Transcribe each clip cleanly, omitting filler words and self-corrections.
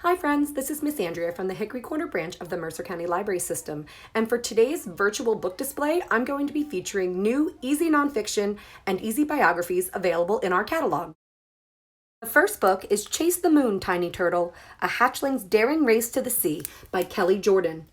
Hi friends, this is Miss Andrea from the Hickory Corner branch of the Mercer County Library System, and for today's virtual book display, I'm going to be featuring new easy nonfiction and easy biographies available in our catalog. The first book is Chase the Moon, Tiny Turtle, A Hatchling's Daring Race to the Sea by Kelly Jordan.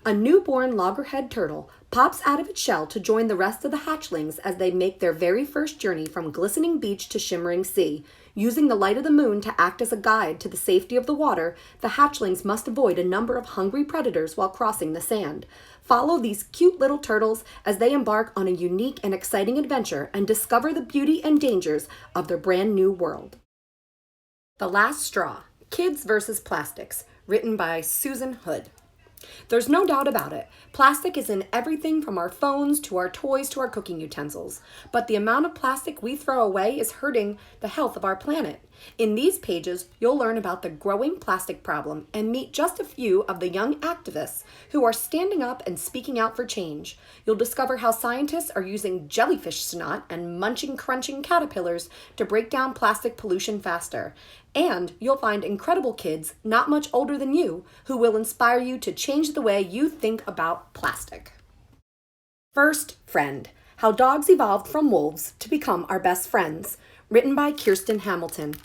A newborn loggerhead turtle pops out of its shell to join the rest of the hatchlings as they make their very first journey from glistening beach to shimmering sea. Using the light of the moon to act as a guide to the safety of the water, the hatchlings must avoid a number of hungry predators while crossing the sand. Follow these cute little turtles as they embark on a unique and exciting adventure and discover the beauty and dangers of their brand new world. The Last Straw, Kids vs. Plastics, written by Susan Hood. There's no doubt about it. Plastic is in everything from our phones to our toys to our cooking utensils. But the amount of plastic we throw away is hurting the health of our planet. In these pages, you'll learn about the growing plastic problem and meet just a few of the young activists who are standing up and speaking out for change. You'll discover how scientists are using jellyfish snot and munching, crunching caterpillars to break down plastic pollution faster. And you'll find incredible kids not much older than you who will inspire you to change the way you think about plastic. First Friend, How Dogs Evolved from Wolves to Become Our Best Friends, written by Kirsten Hamilton.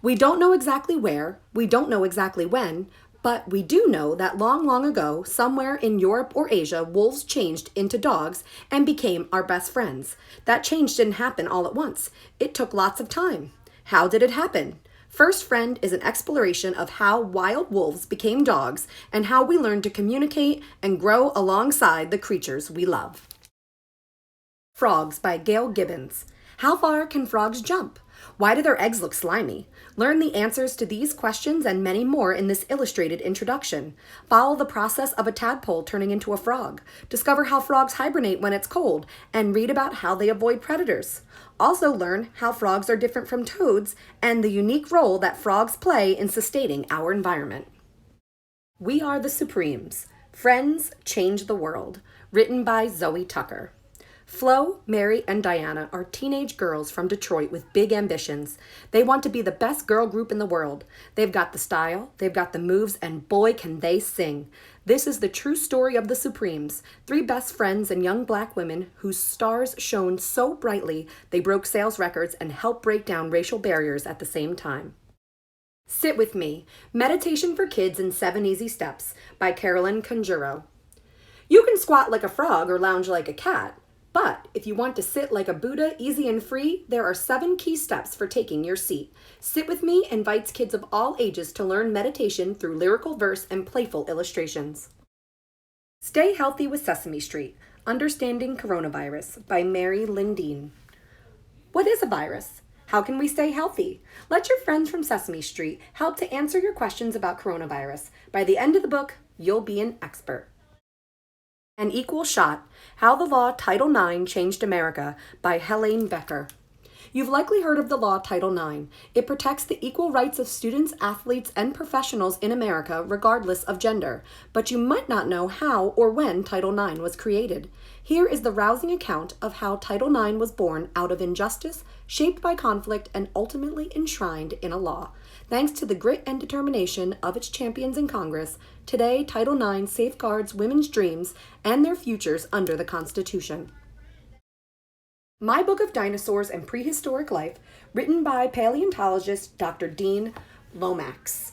We don't know exactly where, we don't know exactly when, but we do know that long ago, somewhere in Europe or Asia, wolves changed into dogs and became our best friends. That change didn't happen all at once. It took lots of time. How did it happen? First Friend is an exploration of how wild wolves became dogs and how we learn to communicate and grow alongside the creatures we love. Frogs by Gail Gibbons. How far can frogs jump? Why do their eggs look slimy? Learn the answers to these questions and many more in this illustrated introduction. Follow the process of a tadpole turning into a frog. Discover how frogs hibernate when it's cold, and read about how they avoid predators. Also learn how frogs are different from toads and the unique role that frogs play in sustaining our environment. We Are the Supremes. Friends Change the World, written by Zoe Tucker. Flo, Mary, and Diana are teenage girls from Detroit with big ambitions. They want to be the best girl group in the world. They've got the style, they've got the moves, and boy can they sing. This is the true story of the Supremes, three best friends and young black women whose stars shone so brightly they broke sales records and helped break down racial barriers at the same time. Sit With Me, Meditation for Kids in 7 Easy Steps by Carolyn Conjuro. You can squat like a frog or lounge like a cat. But if you want to sit like a Buddha, easy and free, there are 7 key steps for taking your seat. Sit With Me invites kids of all ages to learn meditation through lyrical verse and playful illustrations. Stay Healthy with Sesame Street, Understanding Coronavirus by Mary Lindeen. What is a virus? How can we stay healthy? Let your friends from Sesame Street help to answer your questions about coronavirus. By the end of the book, you'll be an expert. An Equal Shot, How the Law Title IX Changed America by Helene Becker. You've likely heard of the law Title IX. It protects the equal rights of students, athletes, and professionals in America regardless of gender. But you might not know how or when Title IX was created. Here is the rousing account of how Title IX was born out of injustice, shaped by conflict, and ultimately enshrined in a law. Thanks to the grit and determination of its champions in Congress, today Title IX safeguards women's dreams and their futures under the Constitution. My Book of Dinosaurs and Prehistoric Life, written by paleontologist Dr. Dean Lomax.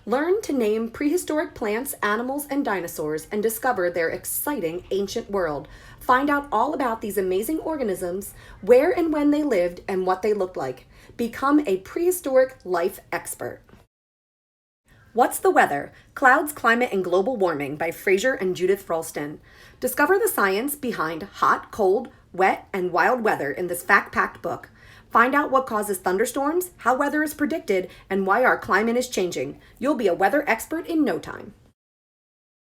Learn to name prehistoric plants, animals, and dinosaurs and discover their exciting ancient world. Find out all about these amazing organisms, where and when they lived, and what they looked like. Become a prehistoric life expert. What's the Weather? Clouds, Climate, and Global Warming by Fraser and Judith Ralston. Discover the science behind hot, cold, wet, and wild weather in this fact-packed book. Find out what causes thunderstorms, how weather is predicted, and why our climate is changing. You'll be a weather expert in no time.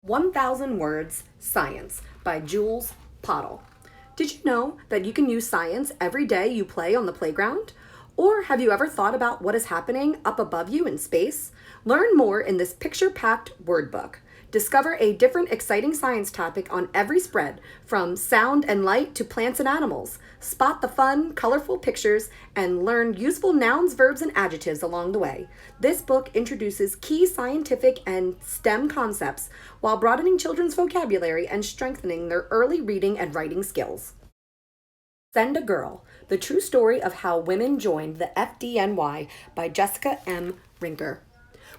1,000 Words, Science by Jules Pottle. Did you know that you can use science every day you play on the playground? Or have you ever thought about what is happening up above you in space? Learn more in this picture-packed word book. Discover a different exciting science topic on every spread, from sound and light to plants and animals. Spot the fun, colorful pictures and learn useful nouns, verbs, and adjectives along the way. This book introduces key scientific and STEM concepts while broadening children's vocabulary and strengthening their early reading and writing skills. Send a Girl, The True Story of How Women Joined the FDNY by Jessica M. Rinker.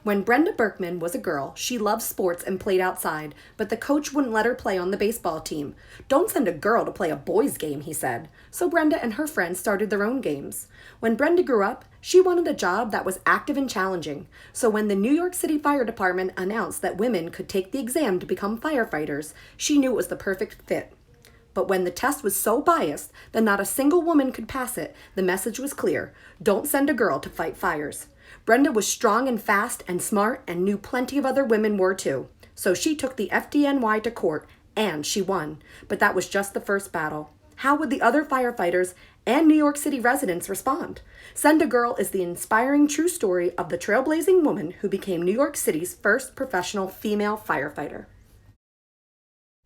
When Brenda Berkman was a girl, she loved sports and played outside, but the coach wouldn't let her play on the baseball team. "Don't send a girl to play a boys' game," he said. So Brenda and her friends started their own games. When Brenda grew up, she wanted a job that was active and challenging. So when the New York City Fire Department announced that women could take the exam to become firefighters, she knew it was the perfect fit. But when the test was so biased that not a single woman could pass it, the message was clear: don't send a girl to fight fires. Brenda was strong and fast and smart and knew plenty of other women were too. So she took the FDNY to court and she won. But that was just the first battle. How would the other firefighters and New York City residents respond? Send a Girl is the inspiring true story of the trailblazing woman who became New York City's first professional female firefighter.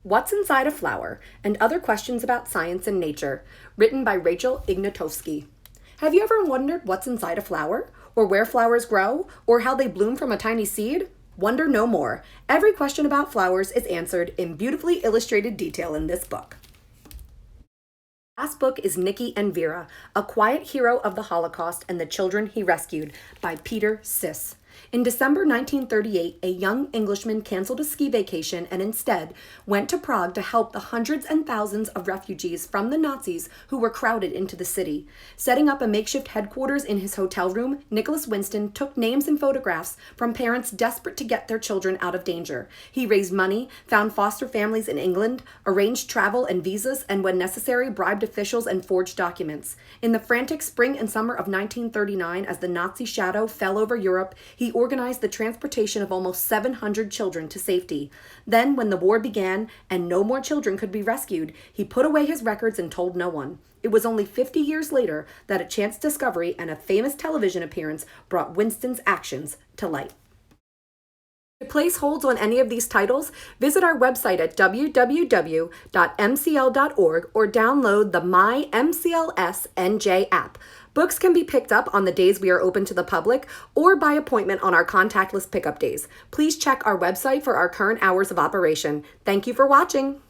What's Inside a Flower? And Other Questions About Science and Nature, written by Rachel Ignatowski. Have you ever wondered what's inside a flower? Or where flowers grow? Or how they bloom from a tiny seed? Wonder no more. Every question about flowers is answered in beautifully illustrated detail in this book. The last book is Niki and Vera, A Quiet Hero of the Holocaust and the Children He Rescued by Peter Siss. In December 1938, a young Englishman canceled a ski vacation and instead went to Prague to help the hundreds and thousands of refugees from the Nazis who were crowded into the city. Setting up a makeshift headquarters in his hotel room, Nicholas Winston took names and photographs from parents desperate to get their children out of danger. He raised money, found foster families in England, arranged travel and visas, and when necessary, bribed officials and forged documents. In the frantic spring and summer of 1939, as the Nazi shadow fell over Europe, he organized the transportation of almost 700 children to safety. Then, when the war began and no more children could be rescued, he put away his records and told no one. It was only 50 years later that a chance discovery and a famous television appearance brought Winston's actions to light. To place holds on any of these titles, visit our website at www.mcl.org or download the My MCLS NJ app. Books can be picked up on the days we are open to the public or by appointment on our contactless pickup days. Please check our website for our current hours of operation. Thank you for watching.